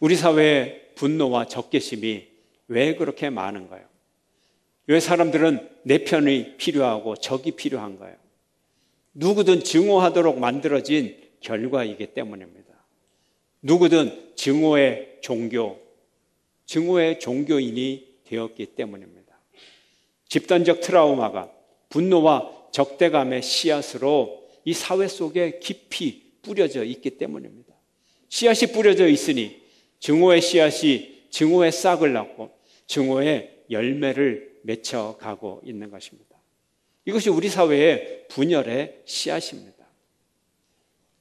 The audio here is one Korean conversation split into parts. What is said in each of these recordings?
우리 사회의 분노와 적개심이 왜 그렇게 많은가요? 왜 사람들은 내 편이 필요하고 적이 필요한가요? 누구든 증오하도록 만들어진 결과이기 때문입니다. 누구든 증오의 종교인이 되었기 때문입니다. 집단적 트라우마가 분노와 적대감의 씨앗으로 이 사회 속에 깊이 뿌려져 있기 때문입니다. 씨앗이 뿌려져 있으니 증오의 씨앗이 증오의 싹을 낳고 증오의 열매를 맺혀가고 있는 것입니다. 이것이 우리 사회의 분열의 씨앗입니다.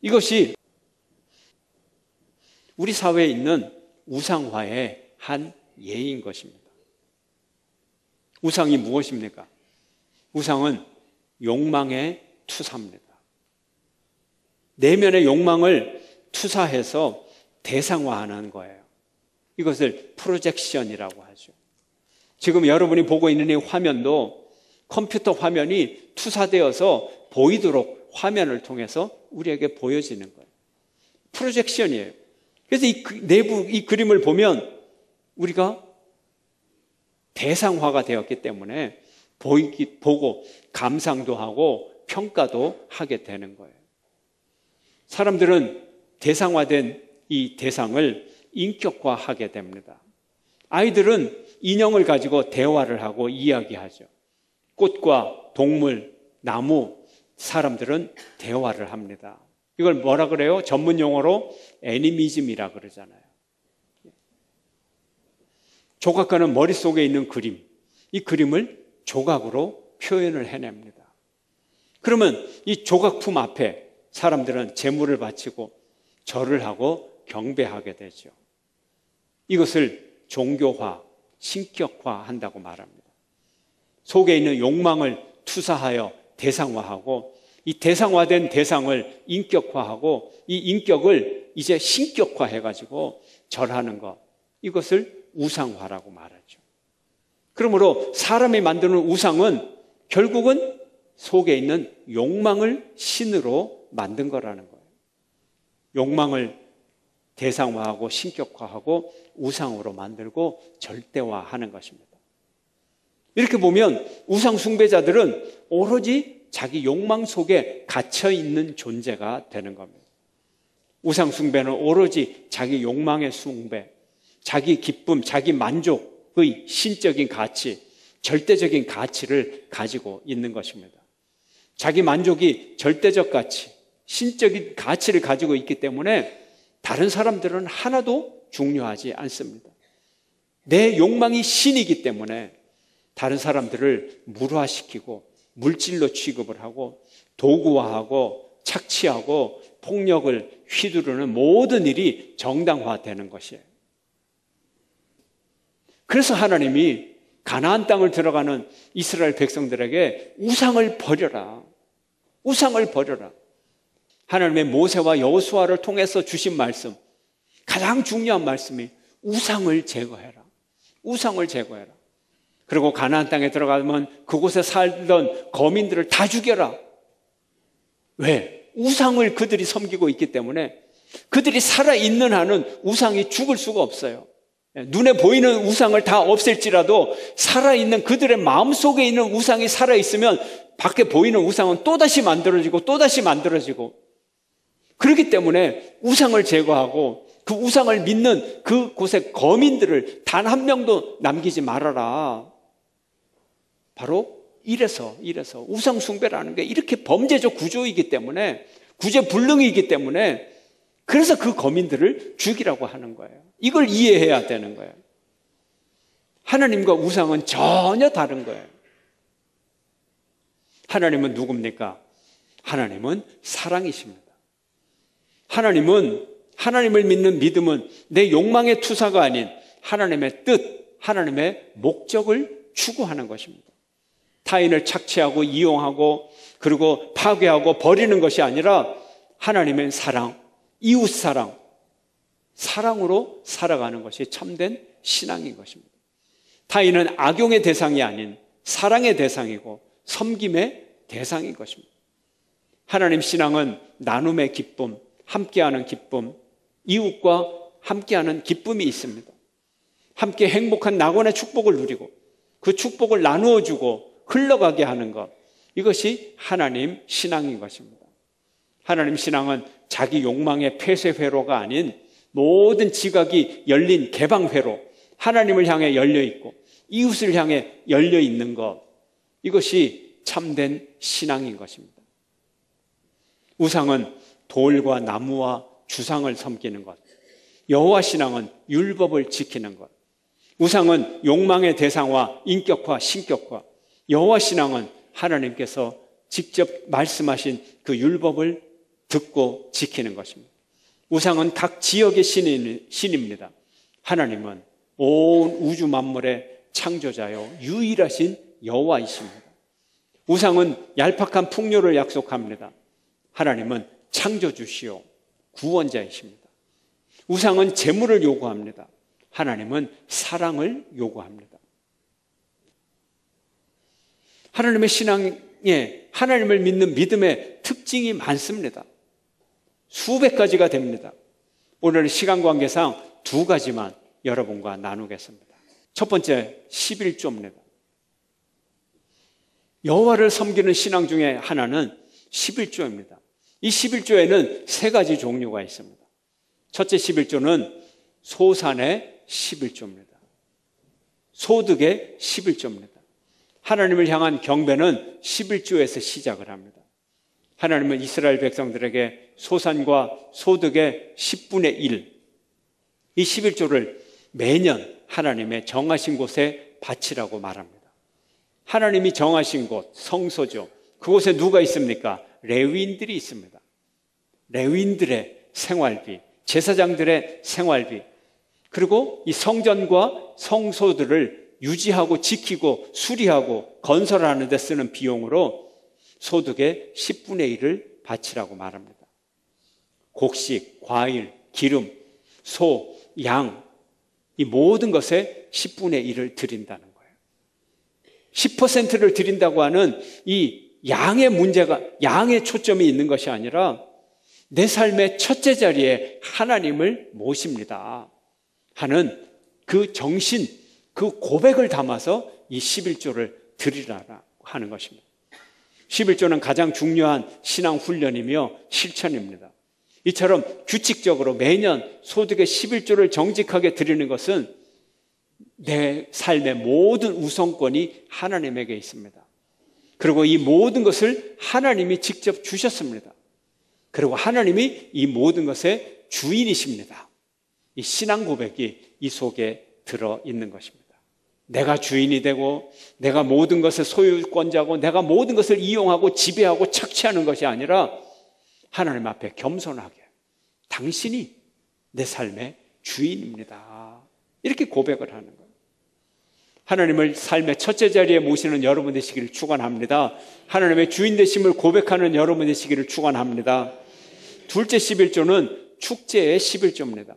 이것이 우리 사회에 있는 우상화의 한 예인 것입니다. 우상이 무엇입니까? 우상은 욕망의 투사입니다. 내면의 욕망을 투사해서 대상화하는 거예요. 이것을 프로젝션이라고 하죠. 지금 여러분이 보고 있는 이 화면도 컴퓨터 화면이 투사되어서 보이도록 화면을 통해서 우리에게 보여지는 거예요. 프로젝션이에요. 그래서 내부 이 그림을 보면 우리가 대상화가 되었기 때문에 보고 감상도 하고 평가도 하게 되는 거예요. 사람들은 대상화된 이 대상을 인격화하게 됩니다. 아이들은 인형을 가지고 대화를 하고 이야기하죠. 꽃과 동물, 나무, 사람들은 대화를 합니다. 이걸 뭐라 그래요? 전문 용어로 애니미즘이라 그러잖아요. 조각가는 머릿속에 있는 그림, 이 그림을 조각으로 표현을 해냅니다. 그러면 이 조각품 앞에 사람들은 제물을 바치고 절을 하고 경배하게 되죠. 이것을 종교화, 신격화한다고 말합니다. 속에 있는 욕망을 투사하여 대상화하고 이 대상화된 대상을 인격화하고 이 인격을 이제 신격화해가지고 절하는 것, 이것을 우상화라고 말하죠. 그러므로 사람이 만드는 우상은 결국은 속에 있는 욕망을 신으로 만든 거라는 거예요. 욕망을 대상화하고 신격화하고 우상으로 만들고 절대화하는 것입니다. 이렇게 보면 우상 숭배자들은 오로지 자기 욕망 속에 갇혀 있는 존재가 되는 겁니다. 우상 숭배는 오로지 자기 욕망의 숭배, 자기 기쁨, 자기 만족의 신적인 가치, 절대적인 가치를 가지고 있는 것입니다. 자기 만족이 절대적 가치, 신적인 가치를 가지고 있기 때문에 다른 사람들은 하나도 중요하지 않습니다. 내 욕망이 신이기 때문에 다른 사람들을 물화시키고 물질로 취급을 하고 도구화하고 착취하고 폭력을 휘두르는 모든 일이 정당화되는 것이에요. 그래서 하나님이 가나안 땅을 들어가는 이스라엘 백성들에게 우상을 버려라. 우상을 버려라. 하나님의 모세와 여호수아를 통해서 주신 말씀, 가장 중요한 말씀이 우상을 제거해라. 우상을 제거해라. 그리고 가나안 땅에 들어가면 그곳에 살던 거민들을 다 죽여라. 왜? 우상을 그들이 섬기고 있기 때문에 그들이 살아있는 한은 우상이 죽을 수가 없어요. 눈에 보이는 우상을 다 없앨지라도 살아있는 그들의 마음속에 있는 우상이 살아있으면 밖에 보이는 우상은 또다시 만들어지고 또다시 만들어지고, 그렇기 때문에 우상을 제거하고 그 우상을 믿는 그곳의 거민들을 단 한 명도 남기지 말아라. 바로 이래서 우상 숭배라는 게 이렇게 범죄적 구조이기 때문에, 구제불능이기 때문에, 그래서 그 거민들을 죽이라고 하는 거예요. 이걸 이해해야 되는 거예요. 하나님과 우상은 전혀 다른 거예요. 하나님은 누굽니까? 하나님은 사랑이십니다. 하나님을 믿는 믿음은 내 욕망의 투사가 아닌 하나님의 뜻, 하나님의 목적을 추구하는 것입니다. 타인을 착취하고 이용하고 그리고 파괴하고 버리는 것이 아니라 하나님의 사랑, 이웃 사랑으로 살아가는 것이 참된 신앙인 것입니다. 타인은 악용의 대상이 아닌 사랑의 대상이고 섬김의 대상인 것입니다. 하나님 신앙은 나눔의 기쁨, 함께하는 기쁨, 이웃과 함께하는 기쁨이 있습니다. 함께 행복한 낙원의 축복을 누리고 그 축복을 나누어 주고 흘러가게 하는 것, 이것이 하나님 신앙인 것입니다. 하나님 신앙은 자기 욕망의 폐쇄회로가 아닌 모든 지각이 열린 개방회로, 하나님을 향해 열려 있고 이웃을 향해 열려 있는 것, 이것이 참된 신앙인 것입니다. 우상은 돌과 나무와 주상을 섬기는 것, 여호와 신앙은 율법을 지키는 것. 우상은 욕망의 대상화, 인격화, 신격화. 여호와 신앙은 하나님께서 직접 말씀하신 그 율법을 듣고 지키는 것입니다. 우상은 각 지역의 신입니다. 하나님은 온 우주 만물의 창조자요 유일하신 여호와이십니다. 우상은 얄팍한 풍요를 약속합니다. 하나님은 창조주시요 구원자이십니다. 우상은 재물을 요구합니다. 하나님은 사랑을 요구합니다. 하나님의 신앙에 하나님을 믿는 믿음의 특징이 많습니다. 수백 가지가 됩니다. 오늘 시간 관계상 두 가지만 여러분과 나누겠습니다. 첫 번째, 11조입니다. 여호와를 섬기는 신앙 중에 하나는 11조입니다. 이 11조에는 세 가지 종류가 있습니다. 첫째 11조는 소산의 11조입니다. 소득의 11조입니다. 하나님을 향한 경배는 11조에서 시작을 합니다. 하나님은 이스라엘 백성들에게 소산과 소득의 10분의 1, 이 11조를 매년 하나님의 정하신 곳에 바치라고 말합니다. 하나님이 정하신 곳, 성소죠. 그곳에 누가 있습니까? 레위인들이 있습니다. 레위인들의 생활비, 제사장들의 생활비, 그리고 이 성전과 성소들을 유지하고 지키고 수리하고 건설하는 데 쓰는 비용으로 소득의 10분의 1을 바치라고 말합니다. 곡식, 과일, 기름, 소, 양, 이 모든 것에 10분의 1을 드린다는 거예요. 10%를 드린다고 하는 이 양의 문제가, 양의 초점이 있는 것이 아니라 내 삶의 첫째 자리에 하나님을 모십니다 하는 그 정신, 그 고백을 담아서 이 11조를 드리라고 하는 것입니다. 11조는 가장 중요한 신앙 훈련이며 실천입니다. 이처럼 규칙적으로 매년 소득의 11조를 정직하게 드리는 것은 내 삶의 모든 우선권이 하나님에게 있습니다. 그리고 이 모든 것을 하나님이 직접 주셨습니다. 그리고 하나님이 이 모든 것의 주인이십니다. 이 신앙 고백이 이 속에 들어있는 것입니다. 내가 주인이 되고 내가 모든 것의 소유권자고 내가 모든 것을 이용하고 지배하고 착취하는 것이 아니라 하나님 앞에 겸손하게 당신이 내 삶의 주인입니다. 이렇게 고백을 하는 거예요. 하나님을 삶의 첫째 자리에 모시는 여러분 되시기를 축원합니다. 하나님의 주인 되심을 고백하는 여러분 되시기를 축원합니다. 둘째 11조는 축제의 11조입니다.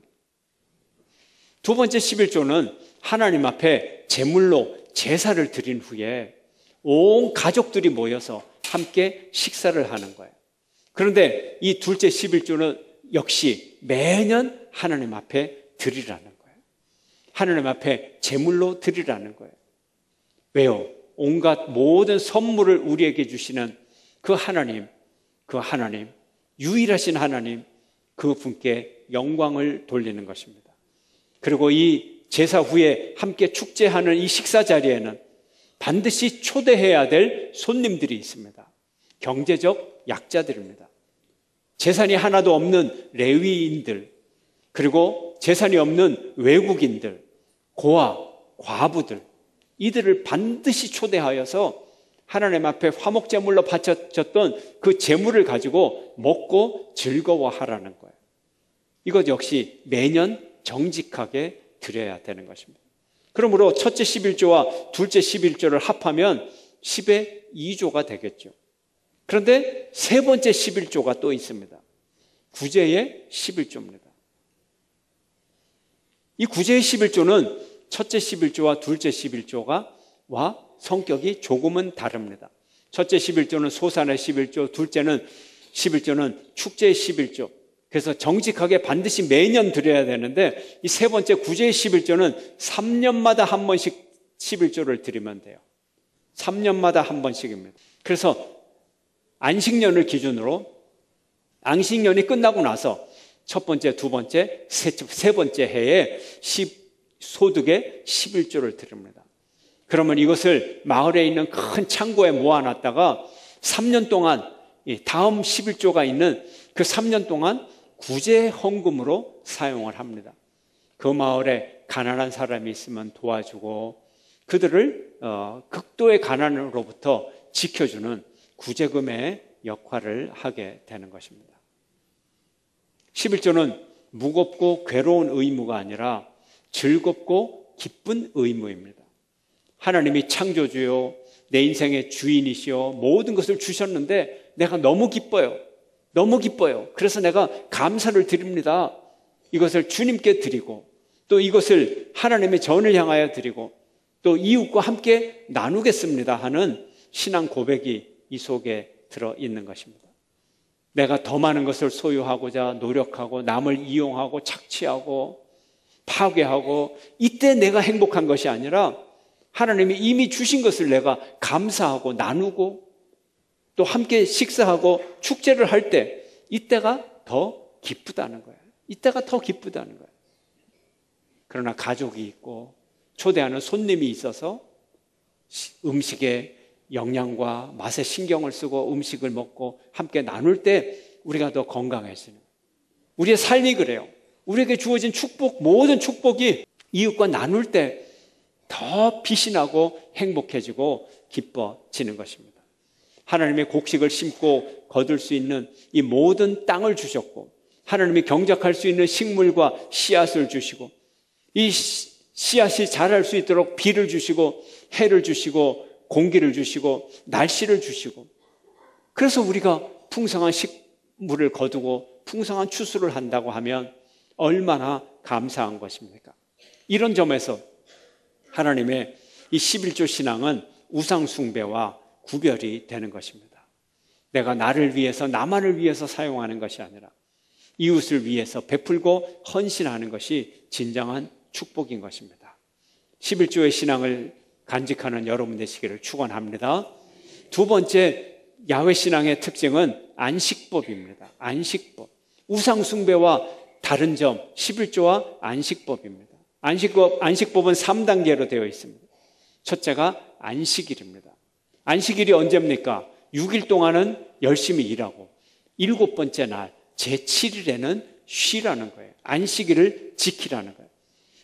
두 번째 11조는 하나님 앞에 제물로 제사를 드린 후에 온 가족들이 모여서 함께 식사를 하는 거예요. 그런데 이 둘째 11조는 역시 매년 하나님 앞에 드리라는 거예요. 하나님 앞에 제물로 드리라는 거예요. 왜요? 온갖 모든 선물을 우리에게 주시는 그 하나님, 유일하신 하나님, 그 분께 영광을 돌리는 것입니다. 그리고 이 제사 후에 함께 축제하는 이 식사 자리에는 반드시 초대해야 될 손님들이 있습니다. 경제적 약자들입니다. 재산이 하나도 없는 레위인들, 그리고 재산이 없는 외국인들, 고아, 과부들, 이들을 반드시 초대하여서 하나님 앞에 화목제물로 바쳐졌던 그 제물을 가지고 먹고 즐거워하라는 거예요. 이것 역시 매년 정직하게 드려야 되는 것입니다. 그러므로 첫째 11조와 둘째 11조를 합하면 10의 2조가 되겠죠. 그런데 세 번째 11조가 또 있습니다. 구제의 11조입니다. 이 구제의 11조는 첫째 11조와 둘째 11조와 성격이 조금은 다릅니다. 첫째 11조는 소산의 11조, 둘째는 11조는 축제의 11조. 그래서 정직하게 반드시 매년 드려야 되는데 이 세 번째 구제의 11조는 3년마다 한 번씩 11조를 드리면 돼요. 3년마다 한 번씩입니다. 그래서 안식년을 기준으로 안식년이 끝나고 나서 첫 번째, 두 번째, 세 번째 해에 소득의 11조를 드립니다. 그러면 이것을 마을에 있는 큰 창고에 모아놨다가 3년 동안 다음 11조가 있는 그 3년 동안 구제 헌금으로 사용을 합니다. 그 마을에 가난한 사람이 있으면 도와주고 그들을 극도의 가난으로부터 지켜주는 구제금의 역할을 하게 되는 것입니다. 11조는 무겁고 괴로운 의무가 아니라 즐겁고 기쁜 의무입니다. 하나님이 창조주요, 내 인생의 주인이시요, 모든 것을 주셨는데 내가 너무 기뻐요. 너무 기뻐요. 그래서 내가 감사를 드립니다. 이것을 주님께 드리고 또 이것을 하나님의 전을 향하여 드리고 또 이웃과 함께 나누겠습니다 하는 신앙 고백이 이 속에 들어있는 것입니다. 내가 더 많은 것을 소유하고자 노력하고 남을 이용하고 착취하고 파괴하고 이때 내가 행복한 것이 아니라 하나님이 이미 주신 것을 내가 감사하고 나누고 또 함께 식사하고 축제를 할 때 이때가 더 기쁘다는 거예요. 이때가 더 기쁘다는 거예요. 그러나 가족이 있고 초대하는 손님이 있어서 음식의 영양과 맛에 신경을 쓰고 음식을 먹고 함께 나눌 때 우리가 더 건강해지는 거예요. 우리의 삶이 그래요. 우리에게 주어진 축복, 모든 축복이 이웃과 나눌 때 더 빛이 나고 행복해지고 기뻐지는 것입니다. 하나님의 곡식을 심고 거둘 수 있는 이 모든 땅을 주셨고 하나님이 경작할 수 있는 식물과 씨앗을 주시고 이 씨앗이 자랄 수 있도록 비를 주시고 해를 주시고 공기를 주시고 날씨를 주시고 그래서 우리가 풍성한 식물을 거두고 풍성한 추수를 한다고 하면 얼마나 감사한 것입니까? 이런 점에서 하나님의 이 11조 신앙은 우상 숭배와 구별이 되는 것입니다. 내가 나를 위해서 나만을 위해서 사용하는 것이 아니라 이웃을 위해서 베풀고 헌신하는 것이 진정한 축복인 것입니다. 11조의 신앙을 간직하는 여러분 되시기를 축원합니다. 두 번째 야훼 신앙의 특징은 안식법입니다. 안식법. 우상 숭배와 다른 점 11조와 안식법입니다. 안식법은 3단계로 되어 있습니다. 첫째가 안식일입니다. 안식일이 언제입니까? 6일 동안은 열심히 일하고 7번째 날 제7일에는 쉬라는 거예요. 안식일을 지키라는 거예요.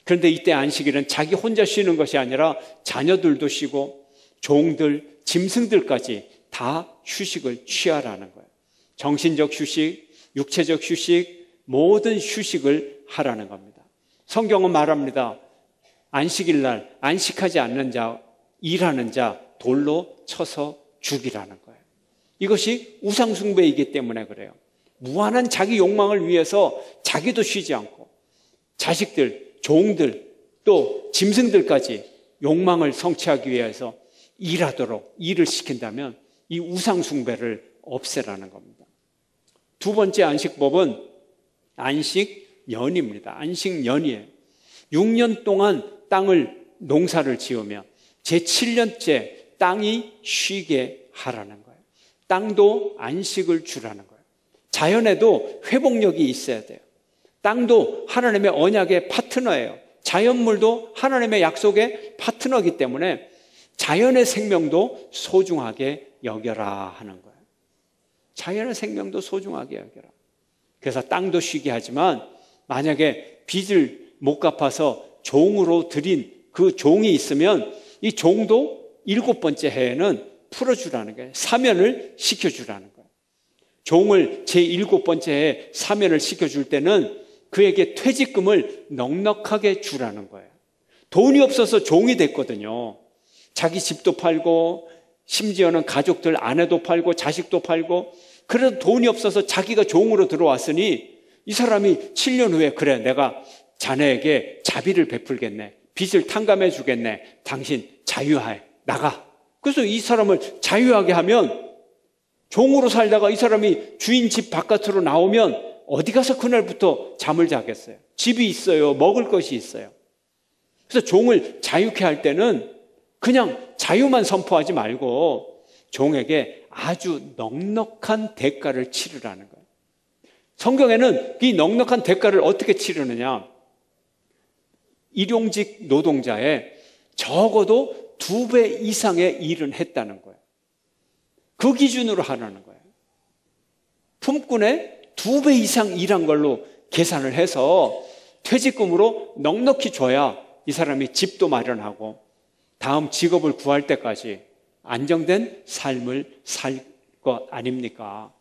그런데 이때 안식일은 자기 혼자 쉬는 것이 아니라 자녀들도 쉬고 종들, 짐승들까지 다 휴식을 취하라는 거예요. 정신적 휴식, 육체적 휴식, 모든 휴식을 하라는 겁니다. 성경은 말합니다. 안식일 날 안식하지 않는 자, 일하는 자 돌로 쳐서 죽이라는 거예요. 이것이 우상숭배이기 때문에 그래요. 무한한 자기 욕망을 위해서 자기도 쉬지 않고 자식들, 종들, 또 짐승들까지 욕망을 성취하기 위해서 일하도록 일을 시킨다면 이 우상숭배를 없애라는 겁니다. 두 번째 안식법은 안식년입니다. 안식년이에요. 6년 동안 농사를 지으며 제7년째 땅이 쉬게 하라는 거예요. 땅도 안식을 주라는 거예요. 자연에도 회복력이 있어야 돼요. 땅도 하나님의 언약의 파트너예요. 자연물도 하나님의 약속의 파트너이기 때문에 자연의 생명도 소중하게 여겨라 하는 거예요. 자연의 생명도 소중하게 여겨라. 그래서 땅도 쉬게 하지만 만약에 빚을 못 갚아서 종으로 들인 그 종이 있으면 이 종도 7번째 해에는 풀어주라는 거예요. 사면을 시켜주라는 거예요. 종을 제7번째 해에 사면을 시켜줄 때는 그에게 퇴직금을 넉넉하게 주라는 거예요. 돈이 없어서 종이 됐거든요. 자기 집도 팔고 심지어는 가족들 아내도 팔고 자식도 팔고 그래도 돈이 없어서 자기가 종으로 들어왔으니 이 사람이 7년 후에 그래 내가 자네에게 자비를 베풀겠네. 빚을 탕감해 주겠네. 당신 자유해. 나가. 그래서 이 사람을 자유하게 하면 종으로 살다가 이 사람이 주인 집 바깥으로 나오면 어디 가서 그날부터 잠을 자겠어요? 집이 있어요. 먹을 것이 있어요. 그래서 종을 자유케 할 때는 그냥 자유만 선포하지 말고 종에게 아주 넉넉한 대가를 치르라는 거예요. 성경에는 이 넉넉한 대가를 어떻게 치르느냐? 일용직 노동자의 적어도 2배 이상의 일은 했다는 거예요. 그 기준으로 하라는 거예요. 품꾼의 2배 이상 일한 걸로 계산을 해서 퇴직금으로 넉넉히 줘야 이 사람이 집도 마련하고 다음 직업을 구할 때까지 안정된 삶을 살 것 아닙니까?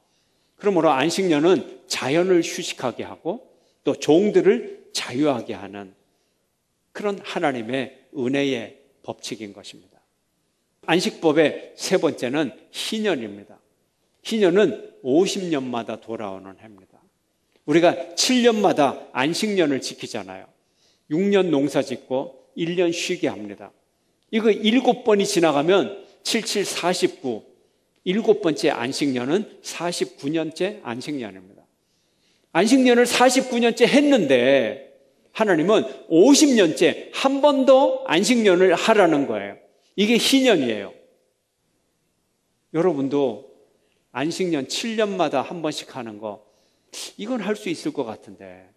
그러므로 안식년은 자연을 휴식하게 하고 또 종들을 자유하게 하는 그런 하나님의 은혜의 법칙인 것입니다. 안식법의 세 번째는 희년입니다. 희년은 50년마다 돌아오는 해입니다. 우리가 7년마다 안식년을 지키잖아요. 6년 농사 짓고 1년 쉬게 합니다. 이거 7번이 지나가면 77, 49, 7번째 안식년은 49년째 안식년입니다. 안식년을 49년째 했는데 하나님은 50년째 한 번 더 안식년을 하라는 거예요. 이게 희년이에요. 여러분도 안식년 7년마다 한 번씩 하는 거 이건 할 수 있을 것 같은데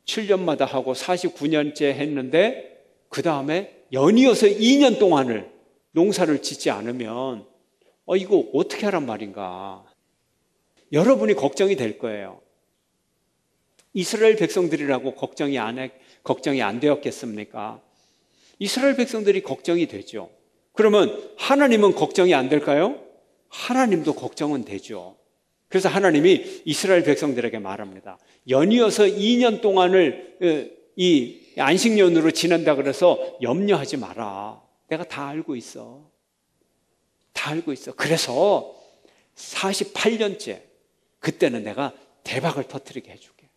7년마다 하고 49년째 했는데 그 다음에 연이어서 2년 동안을 농사를 짓지 않으면 이거 어떻게 하란 말인가? 여러분이 걱정이 될 거예요. 이스라엘 백성들이라고 걱정이 안 되었겠습니까? 이스라엘 백성들이 걱정이 되죠. 그러면 하나님은 걱정이 안 될까요? 하나님도 걱정은 되죠. 그래서 하나님이 이스라엘 백성들에게 말합니다. 연이어서 2년 동안을 이 안식년으로 지낸다 그래서 염려하지 마라. 내가 다 알고 있어. 다 알고 있어. 그래서 48년째 그때는 내가 대박을 터뜨리게 해줄게.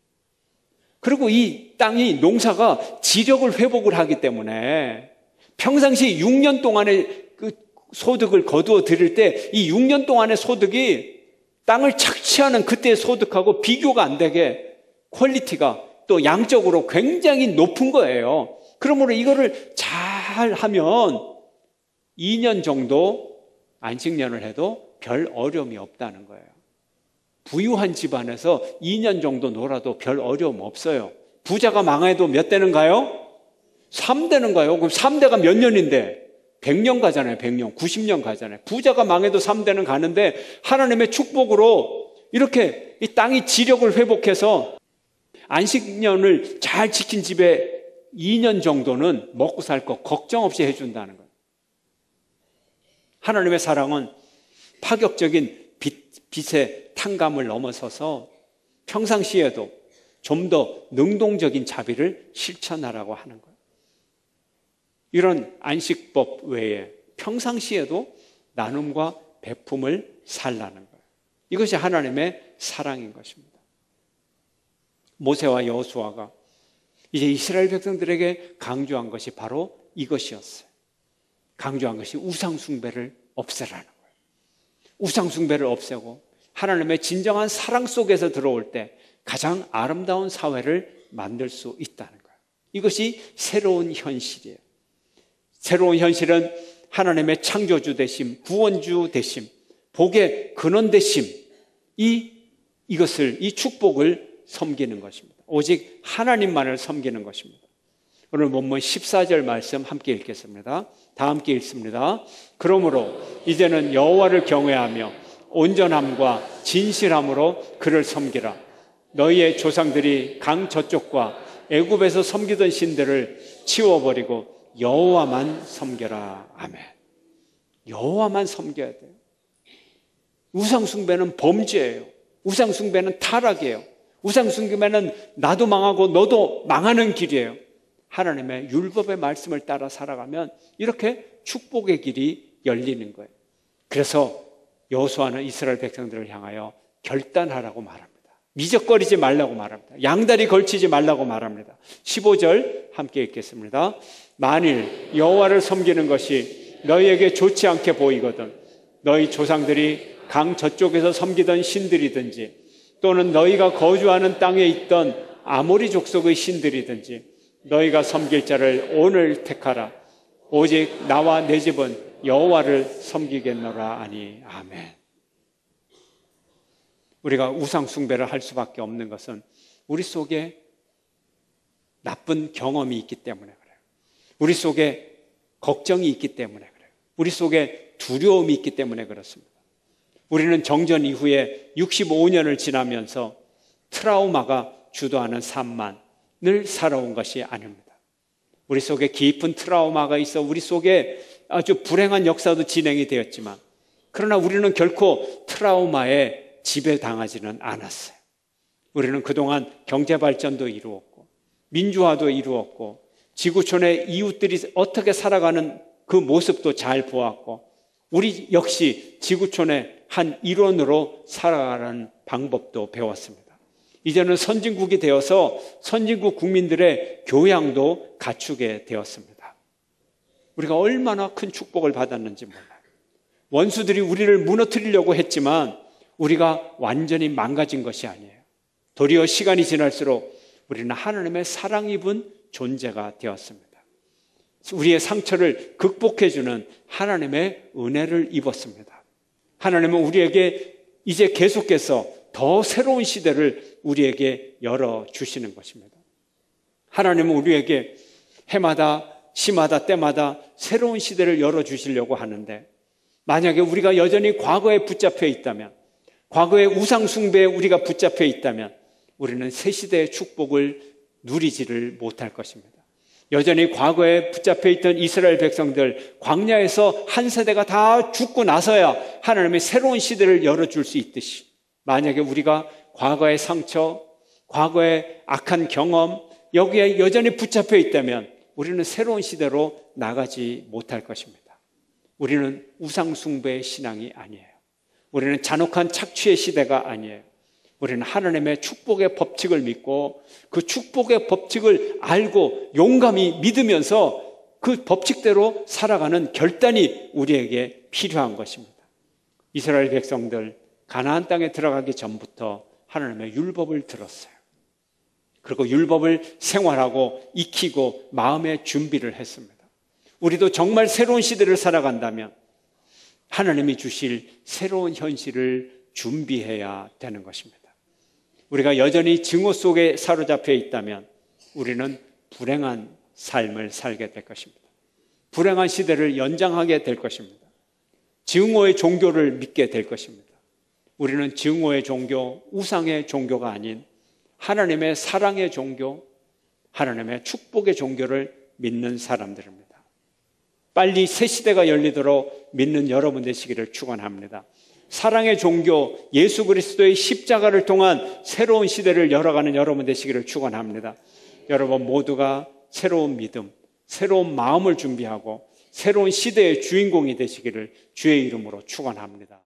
그리고 이 땅이 농사가 지력을 회복을 하기 때문에 평상시 6년 동안의 그 소득을 거두어 드릴 때 이 6년 동안의 소득이 땅을 착취하는 그때의 소득하고 비교가 안 되게 퀄리티가 또 양적으로 굉장히 높은 거예요. 그러므로 이거를 잘 하면 2년 정도 안식년을 해도 별 어려움이 없다는 거예요. 부유한 집안에서 2년 정도 놀아도 별 어려움 없어요. 부자가 망해도 몇 대는가요? 3대는가요? 그럼 3대가 몇 년인데? 100년 가잖아요. 100년, 90년 가잖아요. 부자가 망해도 3대는 가는데 하나님의 축복으로 이렇게 이 땅이 지력을 회복해서 안식년을 잘 지킨 집에 2년 정도는 먹고 살 거 걱정 없이 해준다는 거예요. 하나님의 사랑은 파격적인 빛의 탕감을 넘어서서 평상시에도 좀 더 능동적인 자비를 실천하라고 하는 거예요. 이런 안식법 외에 평상시에도 나눔과 베품을 살라는 거예요. 이것이 하나님의 사랑인 것입니다. 모세와 여호수아가 이제 이스라엘 백성들에게 강조한 것이 바로 이것이었어요. 강조한 것이 우상 숭배를 없애라는 거예요. 우상 숭배를 없애고 하나님의 진정한 사랑 속에서 들어올 때 가장 아름다운 사회를 만들 수 있다는 거예요. 이것이 새로운 현실이에요. 새로운 현실은 하나님의 창조주 되심, 구원주 되심, 복의 근원 되심, 이 축복을 섬기는 것입니다. 오직 하나님만을 섬기는 것입니다. 오늘 본문 14절 말씀 함께 읽겠습니다. 다 함께 읽습니다. 그러므로 이제는 여호와를 경외하며 온전함과 진실함으로 그를 섬기라. 너희의 조상들이 강 저쪽과 애굽에서 섬기던 신들을 치워버리고 여호와만 섬겨라. 아멘. 여호와만 섬겨야 돼요. 우상 숭배는 범죄예요. 우상 숭배는 타락이에요. 우상 숭배는 나도 망하고 너도 망하는 길이에요. 하나님의 율법의 말씀을 따라 살아가면 이렇게 축복의 길이 열리는 거예요. 그래서 여호수아는 이스라엘 백성들을 향하여 결단하라고 말합니다. 미적거리지 말라고 말합니다. 양다리 걸치지 말라고 말합니다. 15절 함께 읽겠습니다. 만일 여호와를 섬기는 것이 너희에게 좋지 않게 보이거든 너희 조상들이 강 저쪽에서 섬기던 신들이든지 또는 너희가 거주하는 땅에 있던 아모리 족속의 신들이든지 너희가 섬길 자를 오늘 택하라. 오직 나와 내 집은 여호와를 섬기겠노라 하니. 아멘. 우리가 우상 숭배를 할 수밖에 없는 것은 우리 속에 나쁜 경험이 있기 때문에 그래요. 우리 속에 걱정이 있기 때문에 그래요. 우리 속에 두려움이 있기 때문에 그렇습니다. 우리는 정전 이후에 65년을 지나면서 트라우마가 주도하는 삶만을 살아온 것이 아닙니다. 우리 속에 깊은 트라우마가 있어 우리 속에 아주 불행한 역사도 진행이 되었지만, 그러나 우리는 결코 트라우마에 지배당하지는 않았어요. 우리는 그동안 경제발전도 이루었고 민주화도 이루었고 지구촌의 이웃들이 어떻게 살아가는 그 모습도 잘 보았고, 우리 역시 지구촌의 한 일원으로 살아가는 방법도 배웠습니다. 이제는 선진국이 되어서 선진국 국민들의 교양도 갖추게 되었습니다. 우리가 얼마나 큰 축복을 받았는지 몰라요. 원수들이 우리를 무너뜨리려고 했지만 우리가 완전히 망가진 것이 아니에요. 도리어 시간이 지날수록 우리는 하나님의 사랑 입은 존재가 되었습니다. 우리의 상처를 극복해주는 하나님의 은혜를 입었습니다. 하나님은 우리에게 이제 계속해서 더 새로운 시대를 우리에게 열어주시는 것입니다. 하나님은 우리에게 해마다 시마다 때마다 새로운 시대를 열어주시려고 하는데, 만약에 우리가 여전히 과거에 붙잡혀 있다면, 과거의 우상 숭배에 우리가 붙잡혀 있다면 우리는 새 시대의 축복을 누리지를 못할 것입니다. 여전히 과거에 붙잡혀 있던 이스라엘 백성들, 광야에서 한 세대가 다 죽고 나서야 하나님의 새로운 시대를 열어줄 수 있듯이, 만약에 우리가 과거의 상처, 과거의 악한 경험, 여기에 여전히 붙잡혀 있다면 우리는 새로운 시대로 나가지 못할 것입니다. 우리는 우상 숭배의 신앙이 아니에요. 우리는 잔혹한 착취의 시대가 아니에요. 우리는 하나님의 축복의 법칙을 믿고 그 축복의 법칙을 알고 용감히 믿으면서 그 법칙대로 살아가는 결단이 우리에게 필요한 것입니다. 이스라엘 백성들 가나안 땅에 들어가기 전부터 하나님의 율법을 들었어요. 그리고 율법을 생활하고 익히고 마음의 준비를 했습니다. 우리도 정말 새로운 시대를 살아간다면 하나님이 주실 새로운 현실을 준비해야 되는 것입니다. 우리가 여전히 증오 속에 사로잡혀 있다면 우리는 불행한 삶을 살게 될 것입니다. 불행한 시대를 연장하게 될 것입니다. 증오의 종교를 믿게 될 것입니다. 우리는 증오의 종교, 우상의 종교가 아닌 하나님의 사랑의 종교, 하나님의 축복의 종교를 믿는 사람들입니다. 빨리 새 시대가 열리도록 믿는 여러분 되시기를 축원합니다. 사랑의 종교 예수 그리스도의 십자가를 통한 새로운 시대를 열어가는 여러분 되시기를 축원합니다. 여러분 모두가 새로운 믿음, 새로운 마음을 준비하고 새로운 시대의 주인공이 되시기를 주의 이름으로 축원합니다.